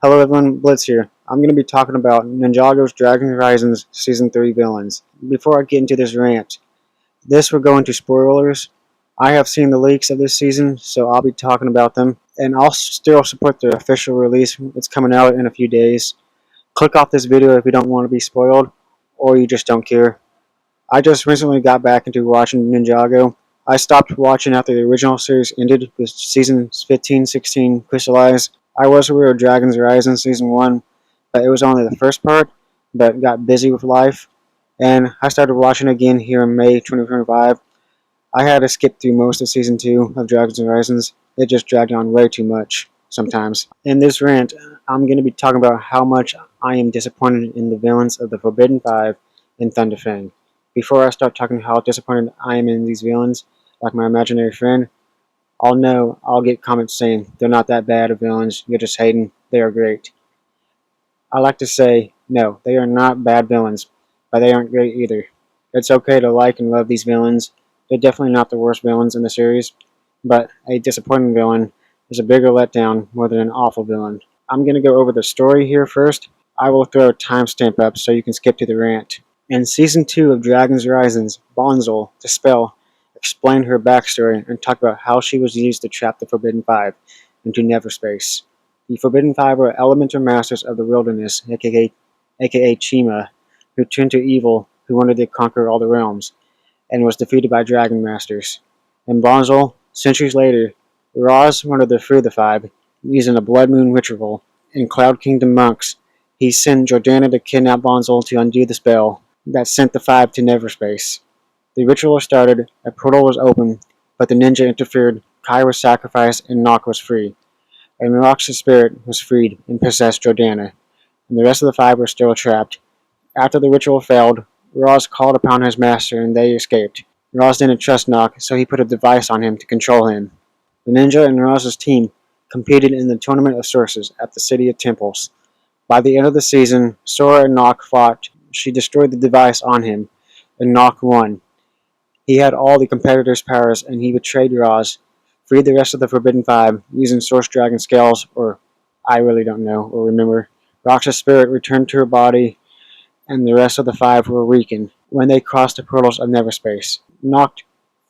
Hello everyone, Blitz here. I'm going to be talking about Ninjago's Dragon Horizons Season 3 villains. Before I get into this rant, this will go into spoilers. I have seen the leaks of this season, so I'll be talking about them. And I'll still support the official release. It's coming out in a few days. Click off this video if you don't want to be spoiled, or you just don't care. I just recently got back into watching Ninjago. I stopped watching after the original series ended with Seasons 15-16 Crystallize. I was aware of Dragon's Horizon Season 1, but it was only the first part, but got busy with life, and I started watching again here in May 2025. I had to skip through most of Season 2 of Dragon's Horizons. It just dragged on way too much sometimes. In this rant, I'm going to be talking about how much I am disappointed in the villains of the Forbidden Five in Thunder Fang. Before I start talking how disappointed I am in these villains, like my imaginary friend, I'll get comments saying they're not that bad of villains, you're just hating, they are great. I like to say, no, they are not bad villains, but they aren't great either. It's okay to like and love these villains. They're definitely not the worst villains in the series, but a disappointing villain is a bigger letdown more than an awful villain. I'm going to go over the story here first. I will throw a timestamp up so you can skip to the rant. In Season 2 of Dragon's Horizons, Bonzel, the spell, explained her backstory and talked about how she was used to trap the Forbidden Five into Neverspace. The Forbidden Five were elemental masters of the wilderness, aka Chima, who turned to evil, who wanted to conquer all the realms, and was defeated by dragon masters. In Bonzel, centuries later, Roz wanted to free the five, using a blood moon ritual. In Cloud Kingdom monks, he sent Jordana to kidnap Bonzel to undo the spell that sent the five to Neverspace. The ritual started, a portal was opened, but the ninja interfered, Kai was sacrificed, and Nock was free. And Rox's spirit was freed and possessed Jordana, and the rest of the five were still trapped. After the ritual failed, Roz called upon his master and they escaped. Roz didn't trust Nock, so he put a device on him to control him. The ninja and Roz's team competed in the Tournament of Sources at the City of Temples. By the end of the season, Sora and Nock fought. She destroyed the device on him, and Nock won. He had all the competitors' powers, and he betrayed Roz, freed the rest of the Forbidden Five using Source Dragon scales, or I really don't know or remember. Rox's spirit returned to her body, and the rest of the five were weakened when they crossed the portals of Neverspace. Nock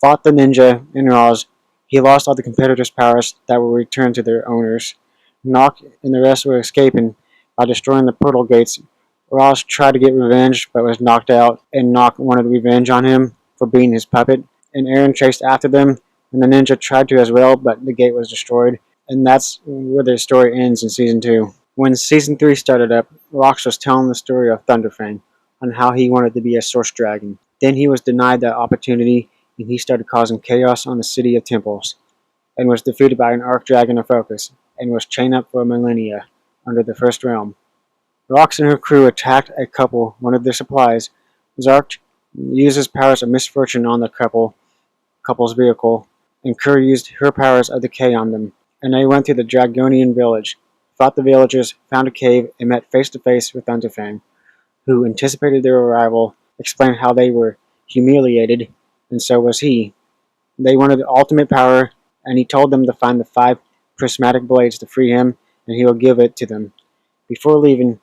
fought the ninja and Roz. He lost all the competitors' powers that were returned to their owners. Nock and the rest were escaping by destroying the portal gates. Roz tried to get revenge but was knocked out, and Nock wanted revenge on him for being his puppet. And Aaron chased after them, and the ninja tried to as well, but the gate was destroyed. And that's where the story ends in Season 2. When Season 3 started up, Rox was telling the story of Thunderfang on how he wanted to be a Source Dragon. Then he was denied that opportunity, and he started causing chaos on the City of Temples, and was defeated by an Archdragon of Focus, and was chained up for millennia under the First Realm. Rox and her crew attacked a couple, wanted their supplies. Zark used his powers of misfortune on the couple's vehicle, and Kerr used her powers of decay on them. And they went to the Dragonian village, fought the villagers, found a cave, and met face to face with Thunderfang, who anticipated their arrival, explained how they were humiliated, and so was he. They wanted the ultimate power, and he told them to find the 5 prismatic blades to free him, and he will give it to them. Before leaving,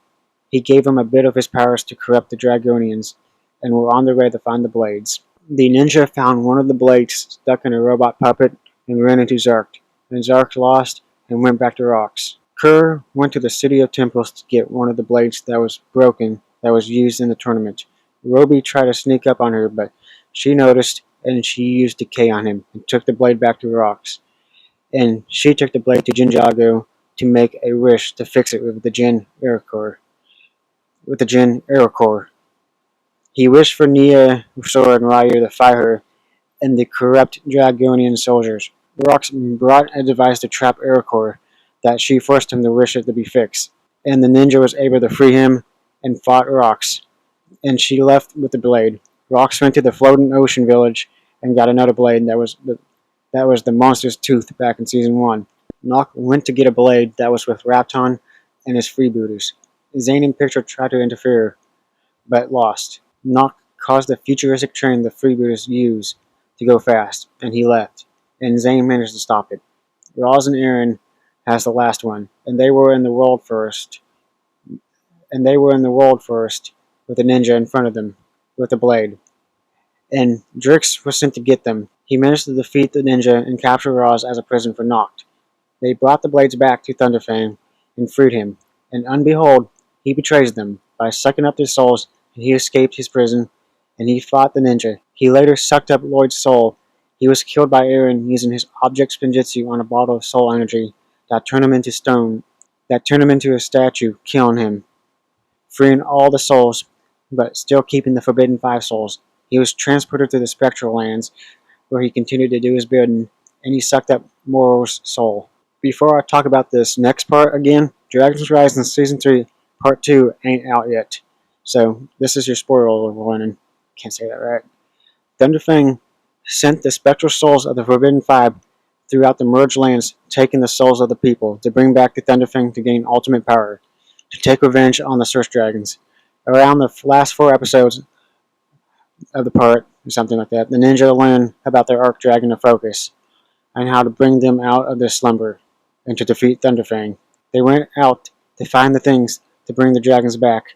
he gave them a bit of his powers to corrupt the Dragonians, and were on their way to find the blades. The ninja found one of the blades stuck in a robot puppet and ran into Zark, and Zark lost and went back to Rox. Kerr went to the City of Temples to get one of the blades that was broken that was used in the tournament. Roby tried to sneak up on her, but she noticed and she used decay on him and took the blade back to Rox. And she took the blade to Ninjago to make a wish to fix it with the Jin Aerocore. He wished for Nia, Sora, and Ryu to fight her and the corrupt Dragonian soldiers. Rox brought a device to trap Aerocore that she forced him to wish it to be fixed, and the ninja was able to free him and fought Rox, and she left with the blade. Rox went to the floating ocean village and got another blade that was the monster's tooth back in Season 1. Nock went to get a blade that was with Rapton and his freebooters. Zane and Picture tried to interfere, but lost. Nock caused the futuristic train the freebooters use to go fast, and he left, and Zane managed to stop it. Roz and Aaron as the last one, and they were in the world first. And they were in the world first, with a ninja in front of them, with a blade. And Drix was sent to get them. He managed to defeat the ninja and capture Roz as a prison for Noct. They brought the blades back to Thunderfang and freed him. And unbehold, he betrays them by sucking up their souls, and he escaped his prison, and he fought the ninja. He later sucked up Lloyd's soul. He was killed by Eren using his object spinjitzu on a bottle of soul energy that turned him into stone, that turned him into a statue, killing him, freeing all the souls, but still keeping the Forbidden Five souls. He was transported to the Spectral Lands, where he continued to do his bidding, and he sucked up Moro's soul. Before I talk about this next part again, Dragon's Rising Season 3 Part 2 ain't out yet. So, this is your spoiler warning. Can't say that right. Thunderfang sent the spectral souls of the Forbidden Five throughout the merged lands, taking the souls of the people to bring back to Thunderfang to gain ultimate power, to take revenge on the Surf Dragons. Around the last 4 episodes of the part, or something like that, the ninja learn about their Arc Dragon of Focus, and how to bring them out of their slumber, and to defeat Thunderfang. They went out to find the things to bring the dragons back.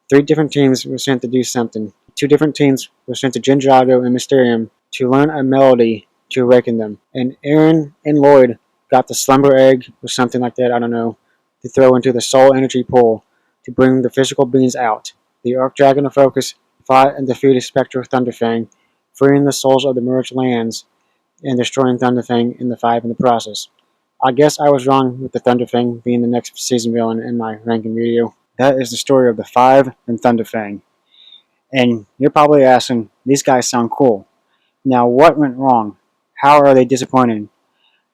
3 different teams were sent to do something. 2 different teams were sent to Ninjago and Mysterium to learn a melody to awaken them. And Eren and Lloyd got the slumber egg, or something like that, I don't know, to throw into the soul energy pool to bring the physical beings out. The Arc Dragon of Focus fought and defeated Spectral Thunderfang, freeing the souls of the merged lands and destroying Thunderfang and the Five in the process. I guess I was wrong with the Thunderfang being the next season villain in my ranking video. That is the story of the Five and Thunderfang. And you're probably asking, these guys sound cool. Now what went wrong? How are they disappointing?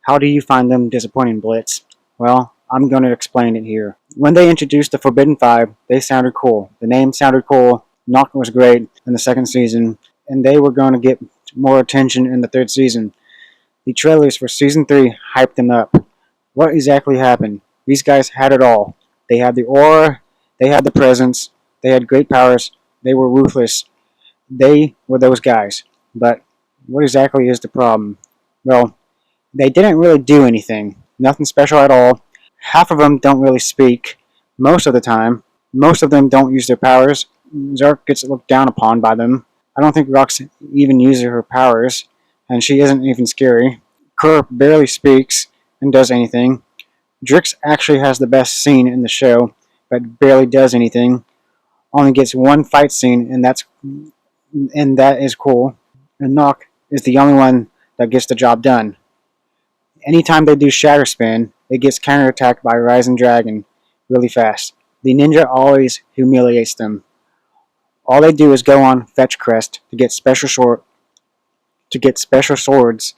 How do you find them disappointing, Blitz? Well, I'm going to explain it here. When they introduced the Forbidden Five, they sounded cool. The name sounded cool. Noct was great in the second season, and they were going to get more attention in the third season. The trailers for Season 3 hyped them up. What exactly happened? These guys had it all. They had the aura, they had the presence, they had great powers, they were ruthless. They were those guys. But what exactly is the problem? Well, they didn't really do anything. Nothing special at all. Half of them don't really speak. Most of the time. Most of them don't use their powers. Zark gets looked down upon by them. I don't think Rox even uses her powers, and she isn't even scary. Kerr barely speaks and does anything. Drix actually has the best scene in the show, but barely does anything. Only gets one fight scene, and that is cool. And Noct is the only one that gets the job done. Anytime they do Shatter Spin, it gets counterattacked by Rising Dragon really fast. The ninja always humiliates them. All they do is go on Fetch Crest to get special swords.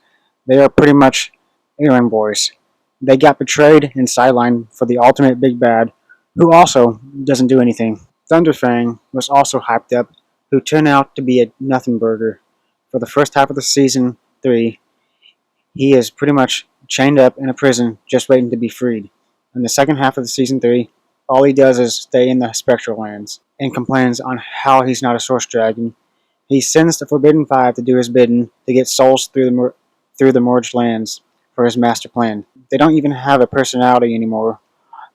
They are pretty much errand boys. They got betrayed and sidelined for the ultimate big bad, who also doesn't do anything. Thunderfang was also hyped up, who turned out to be a nothing burger. For the first half of the season 3, he is pretty much chained up in a prison just waiting to be freed. In the second half of the season 3, all he does is stay in the Spectral Lands and complains on how he's not a Source Dragon. He sends the Forbidden Five to do his bidding to get souls through the merged lands for his master plan. They don't even have a personality anymore.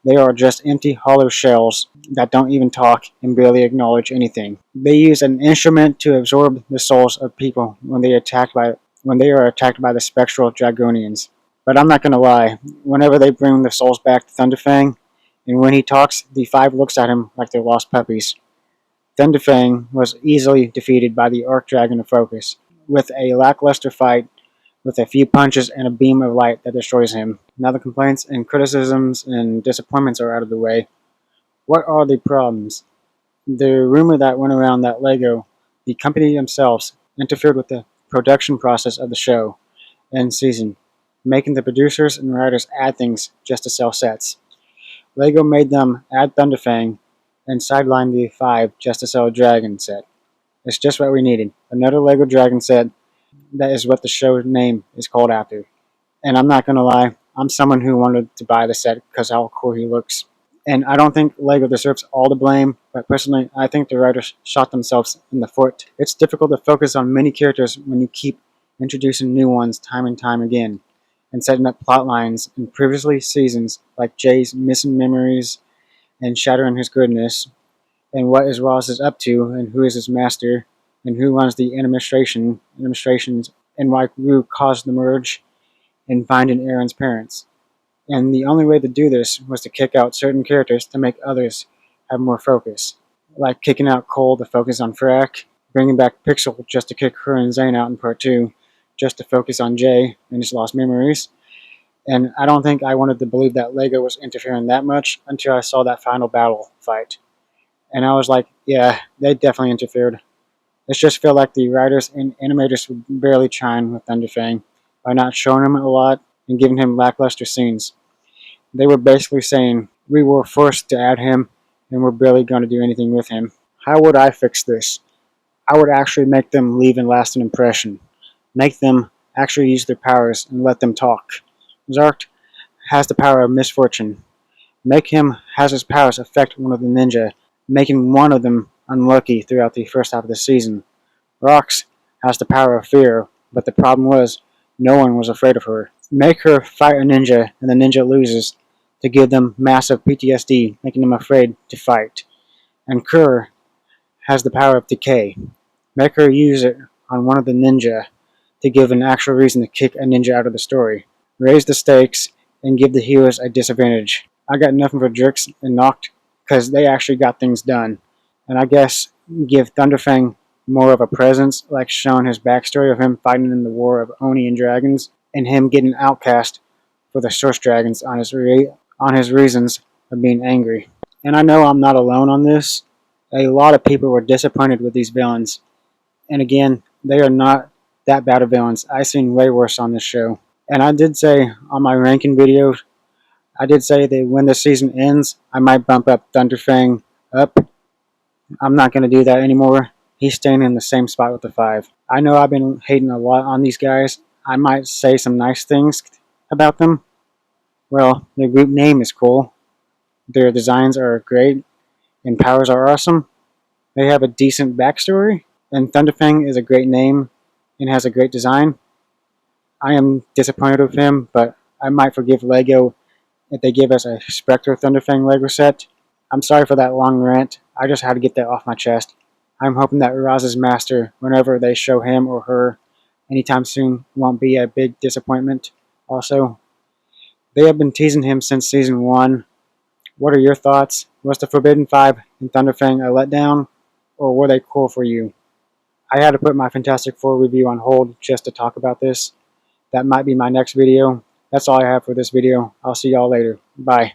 They are just empty, hollow shells that don't even talk and barely acknowledge anything. They use an instrument to absorb the souls of people when they are attacked by the Spectral Dragonians. But I'm not going to lie, whenever they bring the souls back to Thunderfang, and when he talks, the Five looks at him like they're lost puppies. Thunderfang was easily defeated by the Arc Dragon of Focus, with a lackluster fight with a few punches and a beam of light that destroys him. Now the complaints and criticisms and disappointments are out of the way. What are the problems? The rumor that went around that LEGO, the company themselves, interfered with the production process of the show and season, making the producers and writers add things just to sell sets. LEGO made them add Thunderfang and sidelined the Five just to sell a dragon set. It's just what we needed. Another LEGO dragon set. That is what the show's name is called after. And I'm not going to lie, I'm someone who wanted to buy the set because how cool he looks. And I don't think LEGO deserves all the blame, but personally, I think the writers shot themselves in the foot. It's difficult to focus on many characters when you keep introducing new ones time and time again. and setting up plot lines in previously seasons like Jay's missing memories and shattering his goodness, and what is Ross up to, and who is his master, and who runs the administrations, and why Rue caused the merge, and finding Aaron's parents. And the only way to do this was to kick out certain characters to make others have more focus, like kicking out Cole to focus on Frack, bringing back Pixel just to kick her and Zane out in part 2, just to focus on Jay and his lost memories. And I don't think I wanted to believe that Lego was interfering that much until I saw that final battle fight. And I was like, yeah, they definitely interfered. It just felt like the writers and animators were barely trying with Thunderfang by not showing him a lot and giving him lackluster scenes. They were basically saying, we were forced to add him and we're barely going to do anything with him. How would I fix this? I would actually make them leave and lasting impression. Make them actually use their powers and let them talk. Zark has the power of misfortune. Make him has his powers affect one of the ninja, making one of them unlucky throughout the first half of the season. Rox has the power of fear, but the problem was no one was afraid of her. Make her fight a ninja and the ninja loses to give them massive PTSD, making them afraid to fight. And Kerr has the power of decay. Make her use it on one of the ninja to give an actual reason to kick a ninja out of the story. Raise the stakes and give the heroes a disadvantage. I got nothing for Jerks and Noct because they actually got things done. And I guess give Thunderfang more of a presence, like showing his backstory of him fighting in the War of Oni and Dragons, and him getting outcast for the Source Dragons on his reasons of being angry. And I know I'm not alone on this. A lot of people were disappointed with these villains. And again, they are not that bad of villains. I've seen way worse on this show. And I did say on my ranking video, I did say that when the season ends, I might bump up Thunderfang up. I'm not going to do that anymore. He's staying in the same spot with the 5. I know I've been hating a lot on these guys. I might say some nice things about them. Well, their group name is cool. Their designs are great. And powers are awesome. They have a decent backstory. And Thunderfang is a great name and has a great design. I am disappointed with him, but I might forgive Lego if they give us a Spectre Thunderfang Lego set. I'm sorry for that long rant. I just had to get that off my chest. I'm hoping that Raz's master, whenever they show him or her anytime soon, won't be a big disappointment. Also, they have been teasing him since season 1. What are your thoughts? Was the Forbidden 5 and Thunderfang a letdown, or were they cool for you? I had to put my Fantastic Four review on hold just to talk about this. That might be my next video. That's all I have for this video. I'll see y'all later. Bye.